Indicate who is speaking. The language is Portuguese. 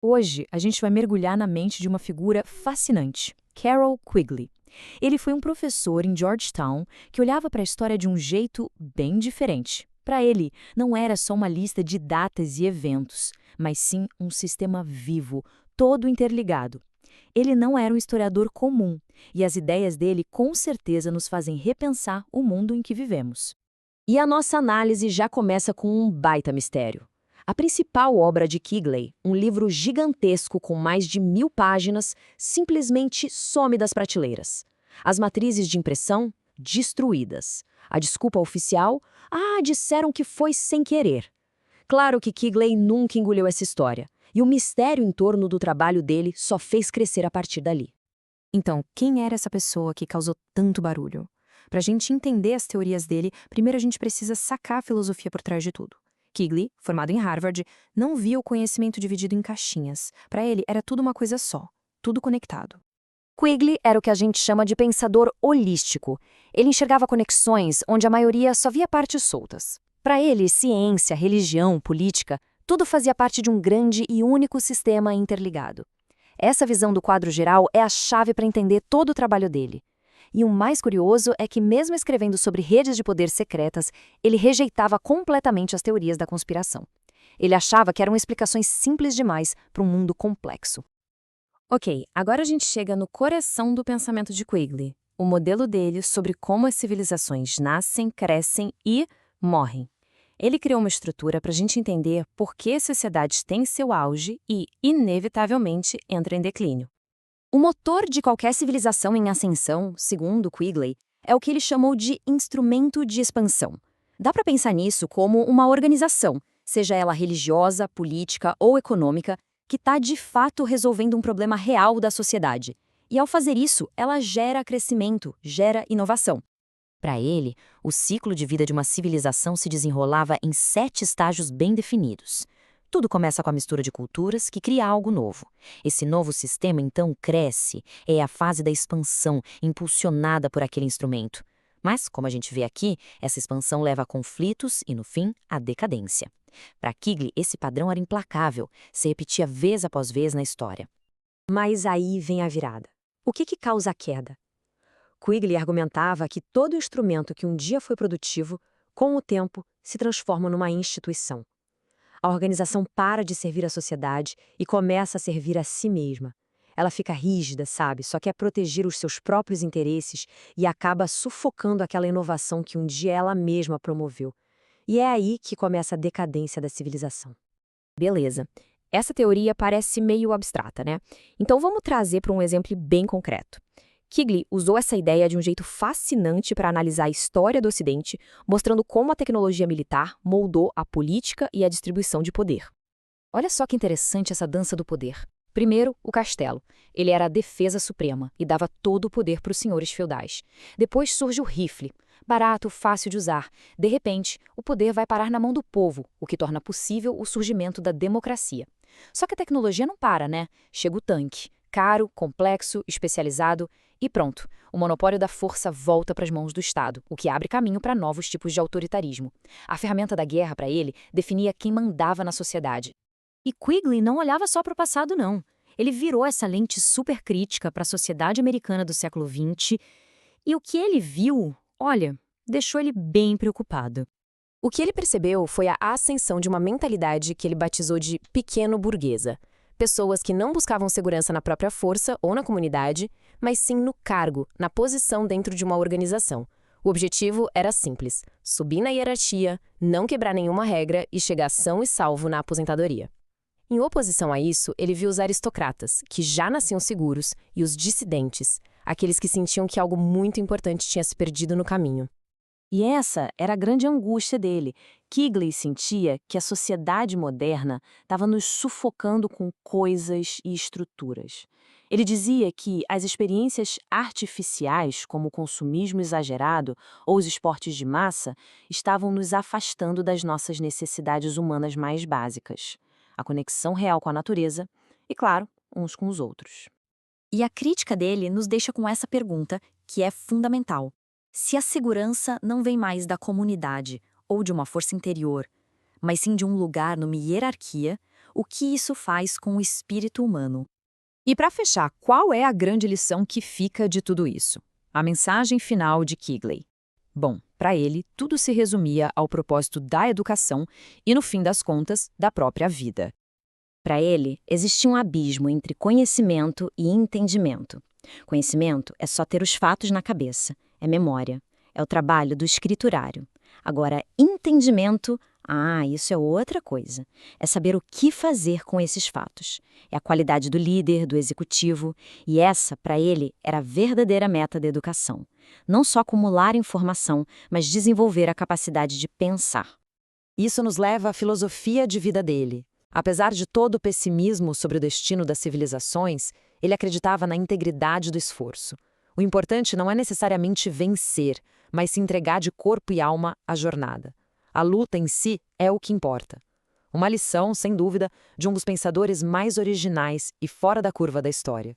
Speaker 1: Hoje, a gente vai mergulhar na mente de uma figura fascinante, Carroll Quigley. Ele foi um professor em Georgetown que olhava para a história de um jeito bem diferente. Para ele, não era só uma lista de datas e eventos, mas sim um sistema vivo, todo interligado. Ele não era um historiador comum, e as ideias dele com certeza nos fazem repensar o mundo em que vivemos. E a nossa análise já começa com um baita mistério. A principal obra de Quigley, um livro gigantesco com mais de 1000 páginas, simplesmente some das prateleiras. As matrizes de impressão, destruídas. A desculpa oficial, disseram que foi sem querer. Claro que Quigley nunca engoliu essa história, e o mistério em torno do trabalho dele só fez crescer a partir dali.
Speaker 2: Então, quem era essa pessoa que causou tanto barulho? Para a gente entender as teorias dele, primeiro a gente precisa sacar a filosofia por trás de tudo. Quigley, formado em Harvard, não via o conhecimento dividido em caixinhas. Para ele, era tudo uma coisa só, tudo conectado.
Speaker 1: Quigley era o que a gente chama de pensador holístico. Ele enxergava conexões onde a maioria só via partes soltas. Para ele, ciência, religião, política, tudo fazia parte de um grande e único sistema interligado. Essa visão do quadro geral é a chave para entender todo o trabalho dele. E o mais curioso é que, mesmo escrevendo sobre redes de poder secretas, ele rejeitava completamente as teorias da conspiração. Ele achava que eram explicações simples demais para um mundo complexo.
Speaker 2: Ok, agora a gente chega no coração do pensamento de Quigley, o modelo dele sobre como as civilizações nascem, crescem e morrem. Ele criou uma estrutura para a gente entender por que as sociedades têm seu auge e, inevitavelmente, entram em declínio.
Speaker 1: O motor de qualquer civilização em ascensão, segundo Quigley, é o que ele chamou de instrumento de expansão. Dá para pensar nisso como uma organização, seja ela religiosa, política ou econômica, que está de fato resolvendo um problema real da sociedade. E ao fazer isso, ela gera crescimento, gera inovação. Para ele, o ciclo de vida de uma civilização se desenrolava em 7 estágios bem definidos. Tudo começa com a mistura de culturas que cria algo novo. Esse novo sistema, então, cresce. É a fase da expansão, impulsionada por aquele instrumento. Mas, como a gente vê aqui, essa expansão leva a conflitos e, no fim, a decadência. Para Quigley, esse padrão era implacável, se repetia vez após vez na história. Mas aí vem a virada. O que causa a queda? Quigley argumentava que todo instrumento que um dia foi produtivo, com o tempo, se transforma numa instituição. A organização para de servir a sociedade e começa a servir a si mesma. Ela fica rígida, sabe? Só quer proteger os seus próprios interesses e acaba sufocando aquela inovação que um dia ela mesma promoveu. E é aí que começa a decadência da civilização. Beleza. Essa teoria parece meio abstrata, né? Então vamos trazer para um exemplo bem concreto. Quigley usou essa ideia de um jeito fascinante para analisar a história do Ocidente, mostrando como a tecnologia militar moldou a política e a distribuição de poder. Olha só que interessante essa dança do poder. Primeiro, o castelo. Ele era a defesa suprema e dava todo o poder para os senhores feudais. Depois surge o rifle. Barato, fácil de usar. De repente, o poder vai parar na mão do povo, o que torna possível o surgimento da democracia. Só que a tecnologia não para, né? Chega o tanque. Caro, complexo, especializado e pronto. O monopólio da força volta para as mãos do Estado, o que abre caminho para novos tipos de autoritarismo. A ferramenta da guerra, para ele, definia quem mandava na sociedade. E Quigley não olhava só para o passado, não. Ele virou essa lente super crítica para a sociedade americana do século XX e o que ele viu, olha, deixou ele bem preocupado. O que ele percebeu foi a ascensão de uma mentalidade que ele batizou de pequeno-burguesa. Pessoas que não buscavam segurança na própria força ou na comunidade, mas sim no cargo, na posição dentro de uma organização. O objetivo era simples: subir na hierarquia, não quebrar nenhuma regra e chegar são e salvo na aposentadoria. Em oposição a isso, ele viu os aristocratas, que já nasciam seguros, e os dissidentes, aqueles que sentiam que algo muito importante tinha se perdido no caminho. E essa era a grande angústia dele. Quigley sentia que a sociedade moderna estava nos sufocando com coisas e estruturas. Ele dizia que as experiências artificiais, como o consumismo exagerado ou os esportes de massa, estavam nos afastando das nossas necessidades humanas mais básicas. A conexão real com a natureza e, claro, uns com os outros. E a crítica dele nos deixa com essa pergunta, que é fundamental. Se a segurança não vem mais da comunidade ou de uma força interior, mas sim de um lugar numa hierarquia, o que isso faz com o espírito humano.
Speaker 2: E para fechar, qual é a grande lição que fica de tudo isso? A mensagem final de Quigley. Bom, para ele, tudo se resumia ao propósito da educação e, no fim das contas, da própria vida.
Speaker 1: Para ele, existia um abismo entre conhecimento e entendimento. Conhecimento é só ter os fatos na cabeça, é memória, é o trabalho do escriturário. Agora, entendimento, isso é outra coisa. É saber o que fazer com esses fatos. É a qualidade do líder, do executivo, e essa, para ele, era a verdadeira meta da educação. Não só acumular informação, mas desenvolver a capacidade de pensar.
Speaker 2: Isso nos leva à filosofia de vida dele. Apesar de todo o pessimismo sobre o destino das civilizações, ele acreditava na integridade do esforço. O importante não é necessariamente vencer, mas se entregar de corpo e alma à jornada. A luta em si é o que importa. Uma lição, sem dúvida, de um dos pensadores mais originais e fora da curva da história.